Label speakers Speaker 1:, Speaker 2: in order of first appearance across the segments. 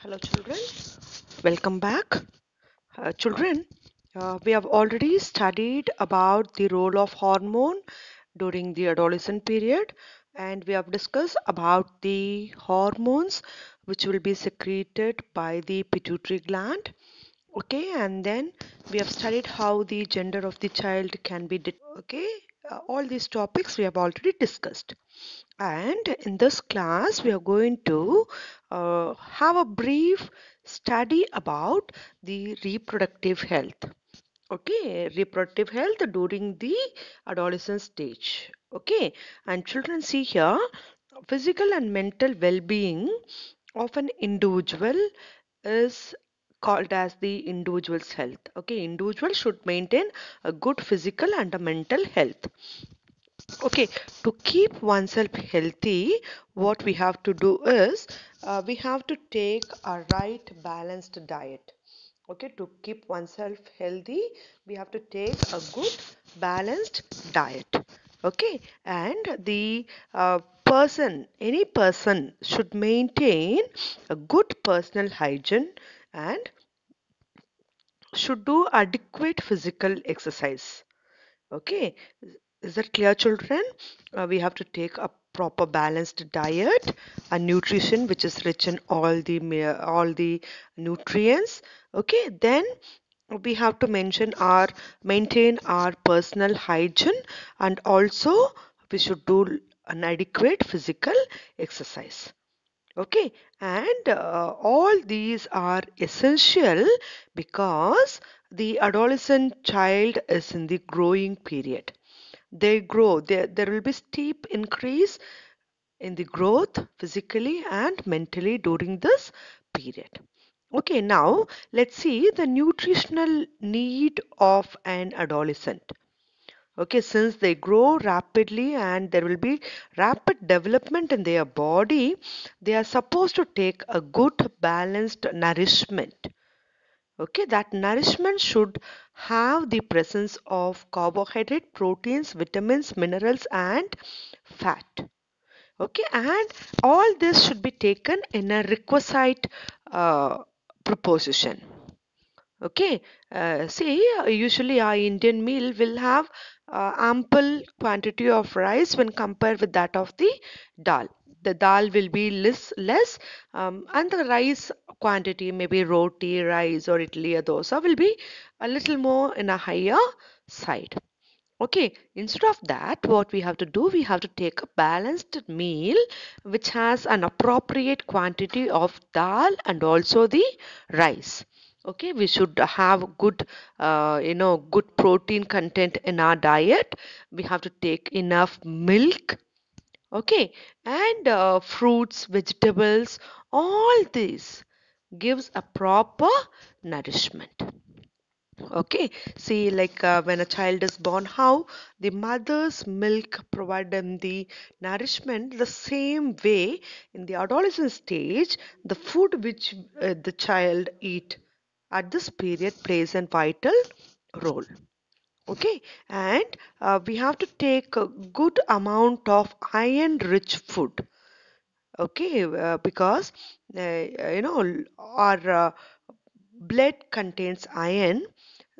Speaker 1: Hello, children. Welcome back. Children, we have already studied about the role of hormone during the adolescent period, and we have discussed about the hormones which will be secreted by the pituitary gland. Okay, and then we have studied how the gender of the child can be. Okay, all these topics we have already discussed. And in this class, we are going to have a brief study about the reproductive health. Okay, reproductive health during the adolescent stage. Okay, and children see here physical and mental well being of an individual is called as the individual's health. Okay, individual should maintain a good physical and a mental health. Okay, to keep oneself healthy, what we have to do is we have to take a right balanced diet. Okay, to keep oneself healthy, we have to take a good balanced diet. Okay, and the any person should maintain a good personal hygiene and should do adequate physical exercise. Okay, is that clear, children? We have to take a proper balanced diet, a nutrition which is rich in all the nutrients. Okay, then we have to maintain our personal hygiene, and also we should do an adequate physical exercise. Okay, and all these are essential because the adolescent child is in the growing period. They grow, there will be steep increase in the growth physically and mentally during this period. Okay, now let's see the nutritional need of an adolescent. Okay, since they grow rapidly and there will be rapid development in their body, they are supposed to take a good balanced nourishment. Okay, that nourishment should have the presence of carbohydrate, proteins, vitamins, minerals, and fat. Okay, and all this should be taken in a requisite uh, proposition. Okay, usually our Indian meal will have ample quantity of rice when compared with that of the dal. The dal will be less, and the rice quantity, maybe roti, rice, or idli or dosa, will be a little more in a higher side. Okay, instead of that, what we have to do, we have to take a balanced meal which has an appropriate quantity of dal and also the rice. Okay, we should have good protein content in our diet. We have to take enough milk. Okay, and fruits, vegetables, all this gives a proper nourishment. Okay, see, like when a child is born, how the mother's milk provide them the nourishment, the same way in the adolescent stage, the food which the child eat at this period plays a vital role. Okay, and we have to take a good amount of iron-rich food. Okay, because our blood contains iron.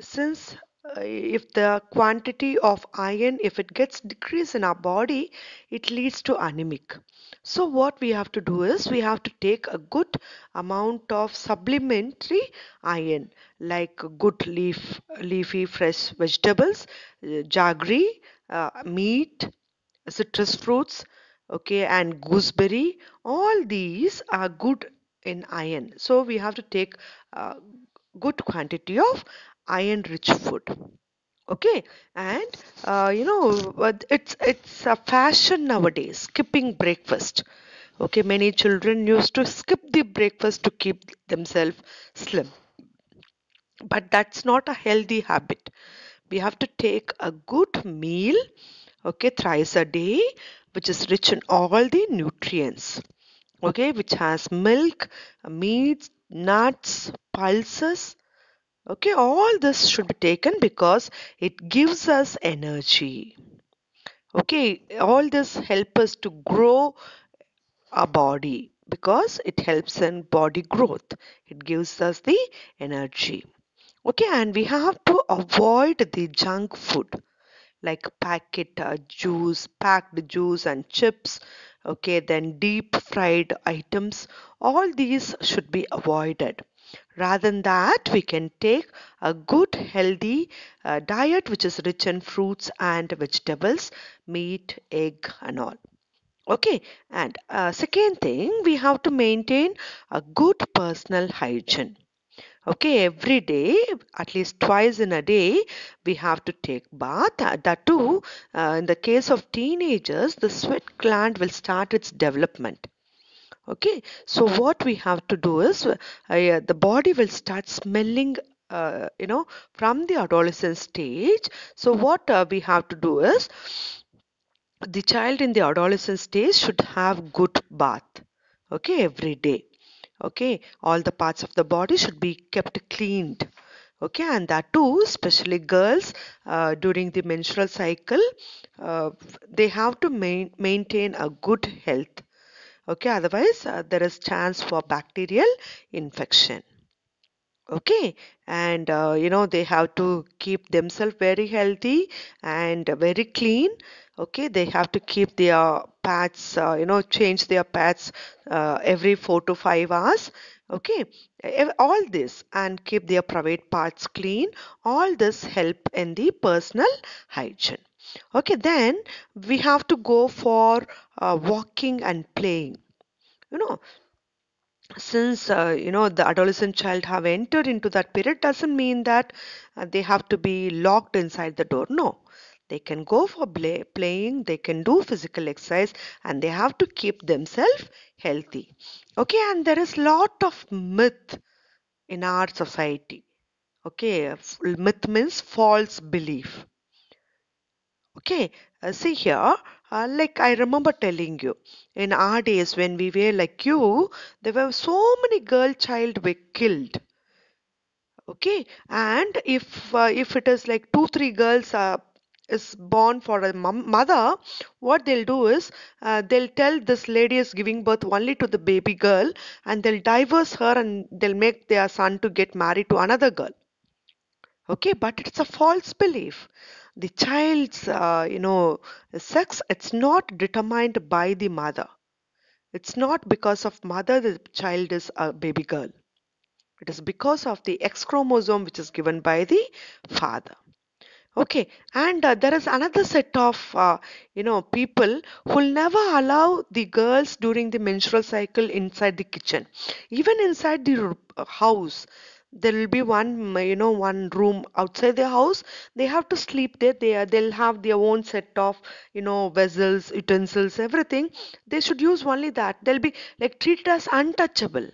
Speaker 1: Since if the quantity of iron, if it gets decreased in our body, it leads to anemic. So what we have to do is we have to take a good amount of supplementary iron, like good leafy fresh vegetables, jaggery, meat, citrus fruits, okay, and gooseberry. All these are good in iron. So we have to take uh, good quantity of iron rich food. Okay, and it's a fashion nowadays skipping breakfast. Okay, many children used to skip the breakfast to keep themselves slim, but that's not a healthy habit. We have to take a good meal, okay, thrice a day, which is rich in all the nutrients, okay, which has milk, meats, nuts, pulses. Okay, all this should be taken because it gives us energy. Okay, all this help us to grow our body. because it helps in body growth. It gives us the energy. Okay, and we have to avoid the junk food like packed juice and chips. Okay, then deep fried items. All these should be avoided. Rather than that, we can take a good healthy diet which is rich in fruits and vegetables, meat, egg, and all. Okay, and second thing, we have to maintain a good personal hygiene. Okay, every day, at least twice in a day, we have to take bath. That too, in the case of teenagers, the sweat gland will start its development. Okay, so what we have to do is the body will start smelling. From the adolescent stage. So what we have to do is the child in the adolescent stage should have good bath. Okay, every day. Okay, all the parts of the body should be kept cleaned. Okay, and that too, especially girls during the menstrual cycle, uh, they have to maintain a good health. Okay, otherwise there is chance for bacterial infection. Okay, and they have to keep themselves very healthy and very clean. Okay, they have to keep their pads, change their pads every 4 to 5 hours. Okay, all this and keep their private parts clean. All this help in the personal hygiene. Okay, then we have to go for walking and playing. You know, since the adolescent child have entered into that period doesn't mean that they have to be locked inside the door. No, they can go for playing, they can do physical exercise, and they have to keep themselves healthy. Okay, and there is lot of myth in our society. Okay, myth means false belief. Okay, see here, like I remember telling you, in our days when we were like you, there were so many girl child were killed. Okay, and if it is like 2 3 girls is born for a mother, what they'll do is they'll tell this lady is giving birth only to the baby girl, and they'll divorce her and they'll make their son to get married to another girl. Okay, but it's a false belief. The child's, sex, it's not determined by the mother. It's not because of mother the child is a baby girl. It is because of the X chromosome which is given by the father. Okay, and there is another set of people who will never allow the girls during the menstrual cycle inside the kitchen, even inside the house. There will be one room outside the house. They have to sleep there. They'll have their own set of vessels, utensils, everything. They should use only that. They'll be like treated as untouchable.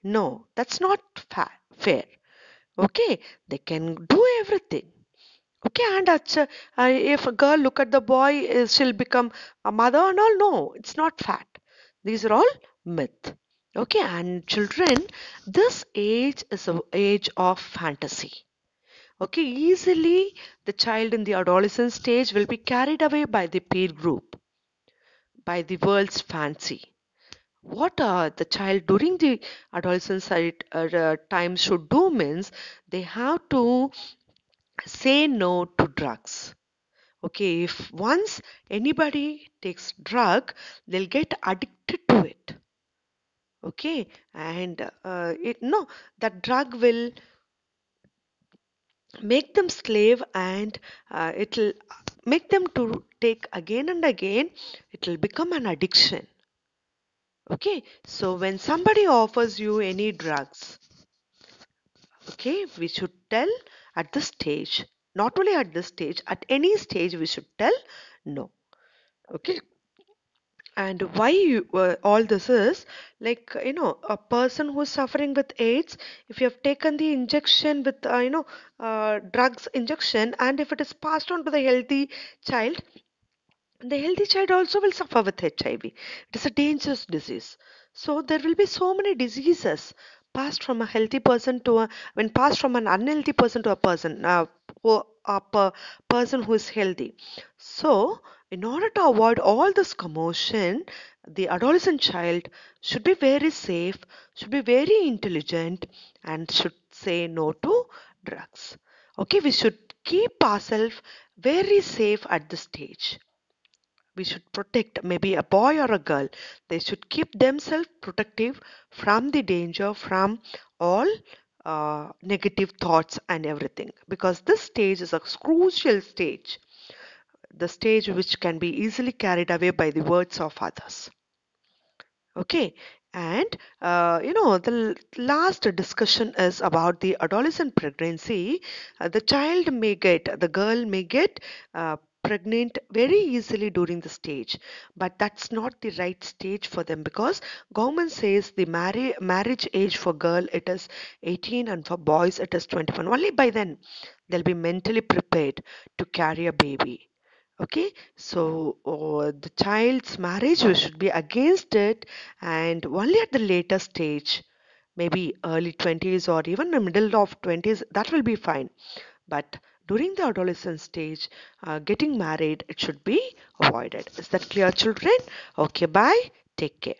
Speaker 1: No, that's not fair. Okay, they can do everything. Okay, and if a girl look at the boy, she'll become a mother and all. No, it's not fact. These are all myth. Okay, and children, this age is a age of fantasy. Okay, easily the child in the adolescent stage will be carried away by the peer group, by the world's fancy. What the child during the adolescent time should do means they have to say no to drugs. Okay, if once anybody takes drug, they'll get addicted to it. Okay, and no, that drug will make them slave, and it'll make them to take again and again. It'll become an addiction. Okay, so when somebody offers you any drugs, okay, we should tell at this stage, not only at this stage, at any stage, we should tell no. Okay, and why all this is like a person who's suffering with AIDS, if you have taken the injection with drugs injection, and if it is passed on to the healthy child also will suffer with HIV. It is a dangerous disease. So there will be so many diseases passed from a healthy person to a when passed from an unhealthy person to a person person who is healthy. So In order to avoid all this commotion, the adolescent child should be very safe, should be very intelligent, and should say no to drugs. Okay, we should keep ourselves very safe at this stage. We should protect maybe a boy or a girl. They should keep themselves protective from the danger, from all negative thoughts and everything, because this stage is a crucial stage, the stage which can be easily carried away by the words of others. Okay, and the last discussion is about the adolescent pregnancy. The girl may get pregnant very easily during the stage, but that's not the right stage for them, because government says the marriage age for girl it is 18 and for boys it is 21. Only by then they'll be mentally prepared to carry a baby. Okay, so the child's marriage, we should be against it, and only at the later stage, maybe early 20s or even the middle of 20s, that will be fine. But during the adolescent stage, getting married, it should be avoided. Is that clear, children? Okay, bye. Take care.